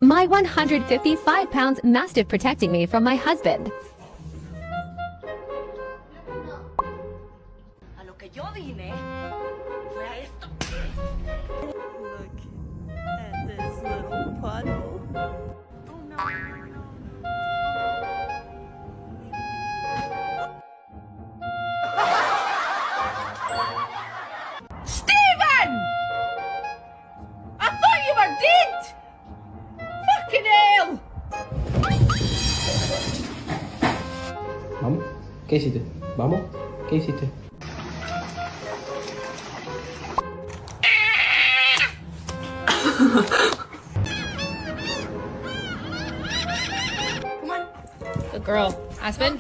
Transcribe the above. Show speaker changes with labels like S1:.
S1: My 155-pound mastiff protecting me from my husband.
S2: A lo que yo vine fue a esto.
S3: Look at this little puddle.
S2: Oh no. Steven! I thought you were dead! Fucking hell!
S4: Vamos, ¿qué hiciste? Vamos, ¿qué hiciste?
S1: Good girl. Aspen?